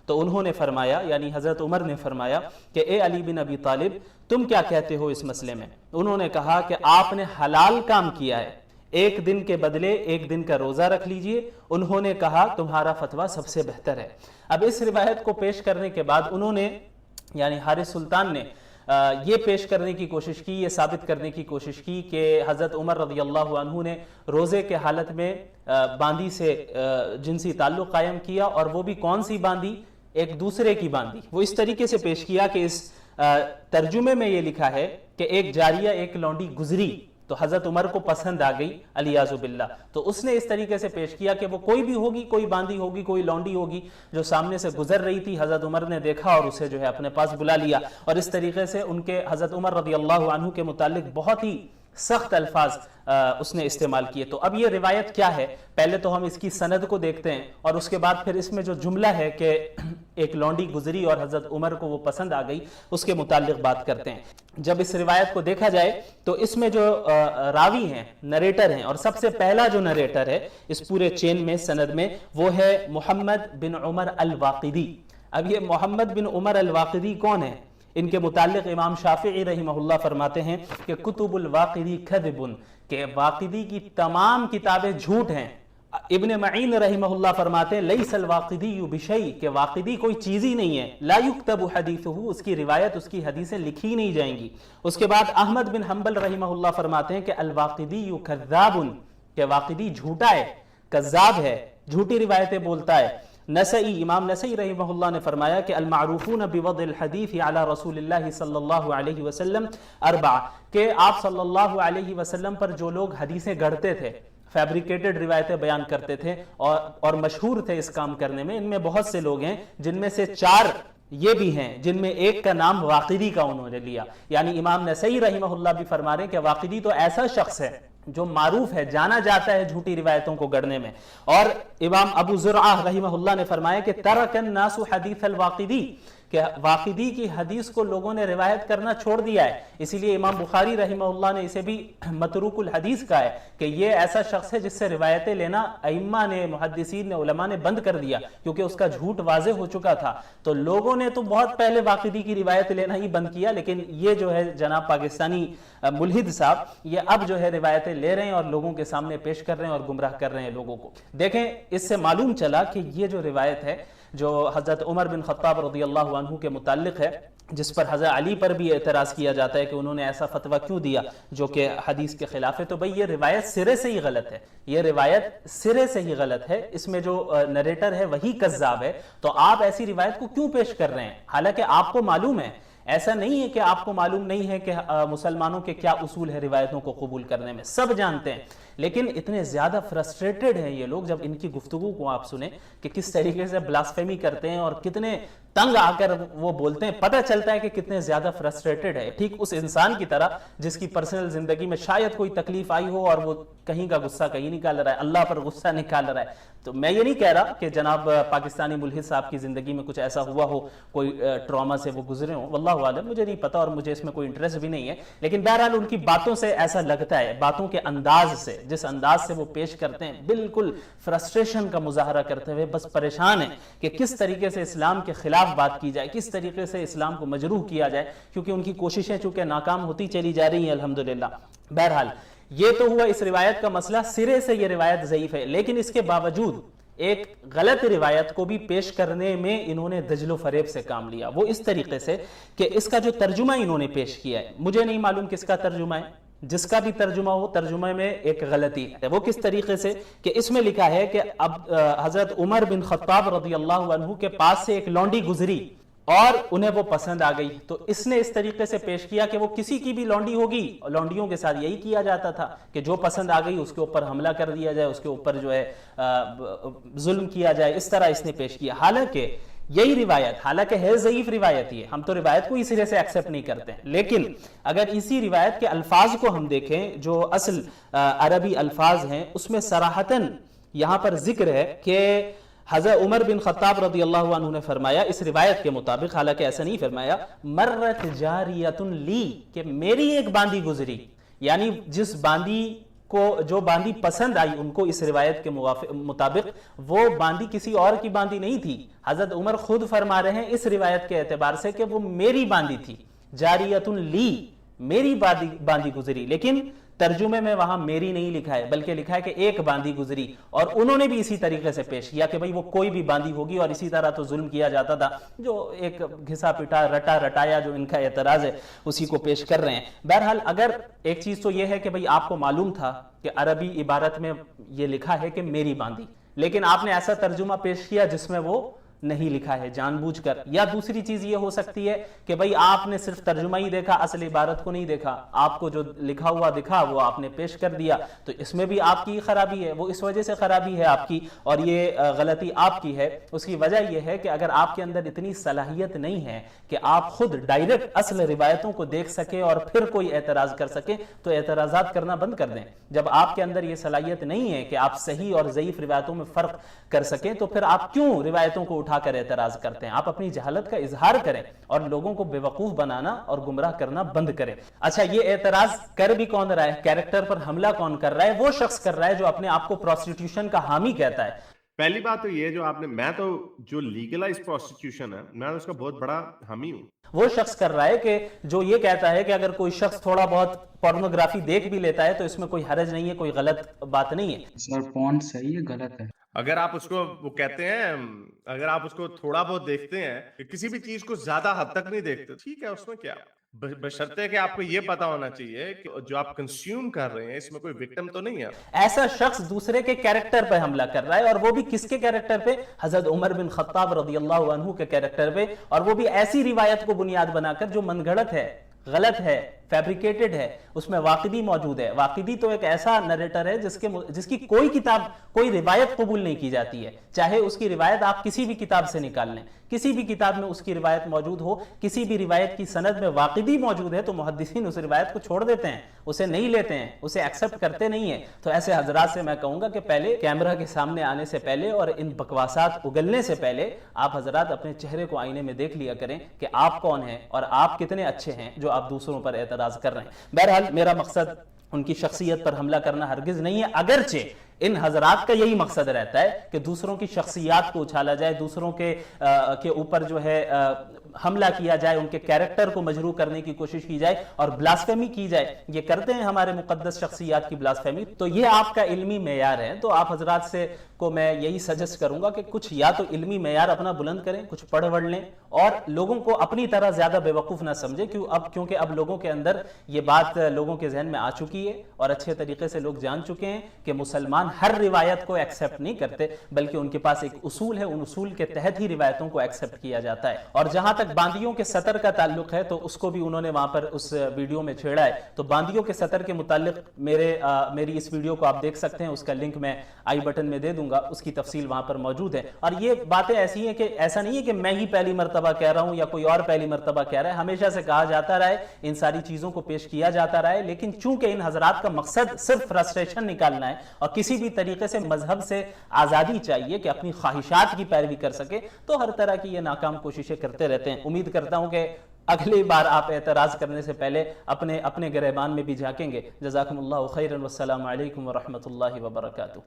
تو انہوں نے فرمایا، یعنی حضرت عمر نے فرمایا کہ اے علی بن ابی طالب تم کیا کہتے ہو اس مسئلے میں؟ انہوں نے کہا کہ آپ نے حلال کام کیا ہے، ایک دن کے بدلے ایک دن کا روزہ رکھ لیجئے۔ انہوں نے کہا تمہارا فتویٰ سب سے بہتر ہے۔ اب اس روایت کو پیش کرنے کے بعد انہوں نے، یعنی حارث سلطان نے یہ پیش کرنے کی کوشش کی، یہ ثابت کرنے کی کوشش کی کہ حضرت عمر رضی اللہ عنہ نے روزے کے حالت میں باندی سے جنسی تعلق قائم کیا، اور وہ بھی کون سی باندی؟ ایک دوسرے کی باندی۔ وہ اس طریقے سے پیش کیا کہ اس ترجمے میں یہ لکھا ہے کہ ایک جاریہ، ایک لونڈی گزری تو حضرت عمر کو پسند آ گئی علیاذ باللہ، تو اس نے اس طریقے سے پیش کیا کہ وہ کوئی بھی ہوگی، کوئی باندی ہوگی، کوئی لونڈی ہوگی جو سامنے سے گزر رہی تھی، حضرت عمر نے دیکھا اور اسے جو ہے اپنے پاس بلا لیا، اور اس طریقے سے ان کے حضرت عمر رضی اللہ عنہ کے متعلق بہت ہی سخت الفاظ اس نے استعمال کیے۔ تو اب یہ روایت کیا ہے؟ پہلے تو ہم اس کی سند کو دیکھتے ہیں، اور اس کے بعد پھر اس میں جو جملہ ہے کہ ایک لونڈی گزری اور حضرت عمر کو وہ پسند آ گئی، اس کے متعلق بات کرتے ہیں۔ جب اس روایت کو دیکھا جائے تو اس میں جو راوی ہیں، نریٹر ہیں، اور سب سے پہلا جو نریٹر ہے اس پورے چین میں، سند میں، وہ ہے محمد بن عمر الواقدی۔ اب یہ محمد بن عمر الواقدی کون ہے؟ ان کے متعلق امام شافعی رحمہ اللہ فرماتے ہیں کہ کتب الواقدی کذب، کہ واقدی کی تمام کتابیں جھوٹ ہیں۔ ابن معین رحمہ اللہ فرماتے ہیں لیس الواقدی بشیء، کہ واقدی کوئی چیز ہی نہیں ہے، لا یکتب حدیثہ، اس کی روایت، اس کی حدیثیں لکھی نہیں جائیں گی۔ اس کے بعد احمد بن حنبل رحمہ اللہ فرماتے ہیں کہ الواقدی کذاب، کہ واقدی جھوٹا ہے، کذاب ہے، جھوٹی روایتیں بولتا ہے۔ نسائی، امام نسائی رحمہ اللہ نے فرمایا کہ المعروفون بوضع الحدیث علی رسول اللہ صلی اللہ علیہ وسلم اربعہ، کہ آپ صلی اللہ علیہ وسلم پر جو لوگ حدیثیں گڑھتے تھے، فیبریکیٹڈ روایتیں بیان کرتے تھے اور مشہور تھے اس کام کرنے میں، ان میں بہت سے لوگ ہیں، جن میں سے 4 یہ بھی ہیں جن میں ایک کا نام واقدی کا انہوں نے لیا۔ یعنی امام نسائی رحمہ اللہ بھی فرما رہے ہیں کہ واقدی تو ایسا شخص ہے جو معروف ہے، جانا جاتا ہے جھوٹی روایتوں کو گڑھنے میں۔ اور امام ابو زرعہ رحمہ اللہ نے فرمایا کہ ترک الناس حدیث الواقدی، کہ واقدی کی حدیث کو لوگوں نے روایت کرنا چھوڑ دیا ہے۔ اسی لیے امام بخاری رحمہ اللہ نے اسے بھی متروک الحدیث کہا ہے کہ یہ ایسا شخص ہے جس سے روایتیں لینا ائمہ نے، محدثین نے، علماء نے بند کر دیا، کیونکہ اس کا جھوٹ واضح ہو چکا تھا۔ تو لوگوں نے تو بہت پہلے واقدی کی روایت لینا ہی بند کیا، لیکن یہ جو ہے جناب پاکستانی ملحد صاحب، یہ اب جو ہے روایتیں لے رہے ہیں اور لوگوں کے سامنے پیش کر رہے ہیں اور گمراہ کر رہے ہیں لوگوں کو۔ دیکھیں، اس سے معلوم چلا کہ یہ جو روایت ہے جو حضرت عمر بن خطاب رضی اللہ عنہ کے متعلق ہے، جس پر حضرت علی پر بھی اعتراض کیا جاتا ہے کہ انہوں نے ایسا فتویٰ کیوں دیا جو کہ حدیث کے خلاف ہے، تو بھئی یہ روایت سرے سے ہی غلط ہے، یہ روایت سرے سے ہی غلط ہے، اس میں جو نریٹر ہے وہی کذاب ہے، تو آپ ایسی روایت کو کیوں پیش کر رہے ہیں؟ حالانکہ آپ کو معلوم ہے، ایسا نہیں ہے کہ آپ کو معلوم نہیں ہے کہ مسلمانوں کے کیا اصول ہے روایتوں کو قبول کرنے میں، سب جانتے ہیں، لیکن اتنے زیادہ فرسٹریٹڈ ہیں یہ لوگ جب ان کی گفتگو کو آپ سنیں کہ کس طریقے سے بلاسفیمی کرتے ہیں اور کتنے تنگ آ کر وہ بولتے ہیں، پتہ چلتا ہے کہ کتنے زیادہ فرسٹریٹڈ ہے، ٹھیک اس انسان کی طرح جس کی پرسنل زندگی میں شاید کوئی تکلیف آئی ہو اور وہ کہیں کا غصہ کہیں نکال رہا ہے، اللہ پر غصہ نکال رہا ہے۔ تو میں یہ نہیں کہہ رہا کہ جناب پاکستانی ملحد صاحب کی زندگی میں کچھ ایسا ہوا ہو، کوئی ٹراما سے وہ گزرے ہوں، واللہ عالم، مجھے نہیں پتا اور مجھے اس میں کوئی انٹرسٹ بھی نہیں ہے، لیکن بہرحال ان کی باتوں سے ایسا لگتا ہے، باتوں کے انداز سے، جس انداز سے وہ پیش کرتے ہیں، بالکل فرسٹریشن کا مظاہرہ کرتے ہوئے بس پریشان ہیں کہ کس طریقے سے اسلام کے خلاف بات کی جائے، کس طریقے سے اسلام کو مجروح کیا جائے، کیونکہ ان کی کوششیں چونکہ ناکام ہوتی چلی جا رہی ہیں الحمدللہ۔ بہرحال یہ تو ہوا اس روایت کا مسئلہ، سرے سے یہ روایت ضعیف ہے، لیکن اس کے باوجود ایک غلط روایت کو بھی پیش کرنے میں انہوں نے دجل و فریب سے کام لیا، وہ اس طریقے سے کہ اس کا جو ترجمہ انہوں نے پیش کیا ہے، مجھے نہیں معلوم کس کا ترجمہ ہے، جس کا بھی ترجمہ ہو، ترجمہ میں ایک غلطی ہے۔ وہ کس طریقے سے کہ اس میں لکھا ہے کہ اب حضرت عمر بن خطاب رضی اللہ عنہ کے پاس سے ایک لونڈی گزری اور انہیں وہ پسند آ گئی، تو اس نے اس طریقے سے پیش کیا کہ وہ کسی کی بھی لونڈی ہوگی، لونڈیوں کے ساتھ یہی کیا جاتا تھا کہ جو پسند آ گئی اس کے اوپر حملہ کر دیا جائے، اس کے اوپر جو ہے ظلم کیا جائے، اس طرح اس نے پیش کیا۔ حالانکہ یہی روایت، حالانکہ ہے ضعیف روایت، یہ ہم تو روایت کو اسی سے ایکسیپٹ نہیں کرتے ہیں، لیکن اگر اسی روایت کے الفاظ کو ہم دیکھیں جو اصل عربی الفاظ ہیں، اس میں صراحتاً یہاں پر ذکر ہے کہ حضرت عمر بن خطاب رضی اللہ عنہ نے فرمایا اس روایت کے مطابق، حالانکہ ایسا نہیں فرمایا، مرت جاریۃ لی، کہ میری ایک باندی گزری، یعنی جس باندی کو جو باندی پسند آئی ان کو اس روایت کے مطابق، وہ باندی کسی اور کی باندی نہیں تھی. حضرت عمر خود فرما رہے ہیں اس روایت کے اعتبار سے کہ وہ میری باندی تھی، جاریۃ لی، میری باندی گزری. لیکن ترجمے میں وہاں میری نہیں لکھا ہے، بلکہ لکھا ہے کہ ایک باندی گزری. اور انہوں نے بھی اسی طریقے سے پیش کیا کہ بھئی وہ کوئی بھی باندی ہوگی، اور اسی طرح تو ظلم کیا جاتا تھا. جو ایک گھسا پٹا رٹایا جو ان کا اعتراض ہے اسی کو پیش کر رہے ہیں. بہرحال اگر ایک چیز تو یہ ہے کہ بھئی آپ کو معلوم تھا کہ عربی عبارت میں یہ لکھا ہے کہ میری باندی، لیکن آپ نے ایسا ترجمہ پیش کیا جس میں وہ نہیں لکھا ہے جان بوجھ کر. یا دوسری چیز یہ ہو سکتی ہے کہ بھئی آپ نے صرف ترجمہ ہی دیکھا، اصل عبارت کو نہیں دیکھا، آپ کو جو لکھا ہوا دکھا وہ آپ نے پیش کر دیا. تو اس میں بھی آپ کی خرابی ہے، وہ اس وجہ سے خرابی ہے آپ کی، اور یہ غلطی آپ کی ہے. اس کی وجہ یہ ہے کہ اگر آپ کے اندر اتنی صلاحیت نہیں ہے کہ آپ خود ڈائریکٹ اصل روایتوں کو دیکھ سکیں اور پھر کوئی اعتراض کر سکیں، تو اعتراضات کرنا بند کر دیں. جب آپ کے اندر یہ صلاحیت نہیں ہے کہ آپ صحیح اور ضعیف روایتوں میں فرق کر سکیں، تو پھر آپ کیوں روایتوں کو اٹھا کر اعتراض کرتے ہیں؟ آپ اپنی جہالت کا اظہار کریں اور لوگوں کو بیوقوف بنانا اور گمراہ کرنا بند کریں. اچھا، یہ اعتراض کر بھی کون رہا ہے، کیریکٹر پر حملہ کون کر رہا ہے؟ وہ شخص کر رہا ہے جو اپنے آپ کو پروسٹیٹیوشن کا حامی کہتا ہے. پہلی بات تو یہ جو آپ نے، میں تو جو لیگلائز پروسٹیٹیوشن ہے میں اس کا بہت بڑا حامی ہوں. وہ شخص کر رہا ہے کہ جو یہ کہتا ہے کہ اگر کوئی شخص تھوڑا بہت پورنوگرافی دیکھ بھی لیتا ہے تو اس میں کوئی حرج نہیں ہے، کوئی غلط بات نہیں ہے. سر پون صحیح ہے غلط ہے؟ اگر آپ اس کو، وہ کہتے ہیں اگر آپ اس کو تھوڑا بہت دیکھتے ہیں کہ کسی بھی چیز کو زیادہ حد تک نہیں دیکھتے، ٹھیک ہے، اس میں کیا، بشرطے کہ آپ کو یہ پتا ہونا چاہیے کہ جو آپ کنزیوم کر رہے ہیں اس میں کوئی وکٹم تو نہیں ہے. ایسا شخص دوسرے کے کیریکٹر پہ حملہ کر رہا ہے، اور وہ بھی کس کے کیریکٹر پہ؟ حضرت عمر بن خطاب رضی اللہ عنہ کے کیریکٹر پہ، اور وہ بھی ایسی روایت کو بنیاد بنا کر جو من گھڑت ہے، غلط ہے، فیبریکیٹڈ ہے، اس میں واقعی موجود ہے. واقعی تو ایک ایسا نریٹر ہے جس کی کوئی کتاب، کوئی روایت قبول نہیں کی جاتی ہے، چاہے اس کی روایت آپ کسی بھی کتاب سے نکال لیں، کسی بھی کتاب میں اس کی روایت موجود ہو، کسی بھی روایت کی سند میں واقعی موجود ہے تو محدثین اس روایت کو چھوڑ دیتے ہیں، اسے نہیں لیتے ہیں، اسے ایکسپٹ کرتے نہیں ہیں. تو ایسے حضرات سے میں کہوں گا کہ پہلے کیمرہ کے سامنے آنے سے پہلے اور ان بکواسات اگلنے سے پہلے آپ حضرات اپنے چہرے کو آئینے میں دیکھ لیا کریں کہ آپ کون ہیں اور آپ کتنے اچھے ہیں جو آپ دوسروں پر اعتراض کر رہے ہیں. بہرحال میرا مقصد ان کی شخصیت پر حملہ کرنا ہرگز نہیں ہے، اگرچہ ان حضرات کا یہی مقصد رہتا ہے کہ دوسروں کی شخصیات کو اچھالا جائے، دوسروں کے اوپر جو ہے حملہ کیا جائے، ان کے کیریکٹر کو مجروح کرنے کی کوشش کی جائے اور بلاسفیمی کی جائے. یہ کرتے ہیں ہمارے مقدس شخصیات کی بلاسفیمی. تو یہ آپ کا علمی معیار ہے. تو آپ حضرات سے کو میں یہی سجیسٹ کروں گا کہ کچھ یا تو علمی معیار اپنا بلند کریں، کچھ پڑھ وڑھ لیں، اور لوگوں کو اپنی طرح زیادہ بے وقوف نہ سمجھیں. کیونکہ اب لوگوں کے اندر یہ بات لوگوں کے ذہن میں آ چکی ہے اور اچھے طریقے سے لوگ جان چکے ہیں کہ مسلمان ہر روایت کو ایکسپٹ نہیں کرتے، بلکہ ان کے پاس ایک اصول ہے، ان اصول کے تحت ہی روایتوں کو ایکسپٹ کیا جاتا ہے. اور جہاں تک باندیوں کے سطر کا تعلق ہے تو اس کو بھی انہوں نے وہاں پر اس ویڈیو میں چھیڑا ہے. تو باندیوں کے سطر کے متعلق میری اس ویڈیو کو آپ دیکھ سکتے ہیں، اس کا لنک میں آئی بٹن میں دے دوں گا، اس کی تفصیل وہاں پر موجود ہے. اور یہ باتیں ایسی ہیں کہ ایسا نہیں ہے کہ میں ہی پہلی مرتبہ کہہ رہا ہوں یا کوئی اور پہلی مرتبہ کہہ رہا ہے، ہمیشہ سے کہا جاتا رہا ہے، ان ساری چیزوں کو پیش کیا جاتا رہا ہے. لیکن چونکہ ان حضرات کا مقصد صرف فرسٹریشن نکالنا ہے اور کسی بھی طریقے سے مذہب سے آزادی چاہیے کہ اپنی خواہشات کی پیروی کر سکے، تو ہر طرح کی یہ ناکام کوششیں کرتے رہتے ہیں. امید کرتا ہوں کہ اگلی بار آپ اعتراض کرنے سے پہلے اپنے گریبان میں بھی جھانکیں گے. جزاکم اللہ خیرا والسلام علیکم ورحمۃ اللہ وبرکاتہ.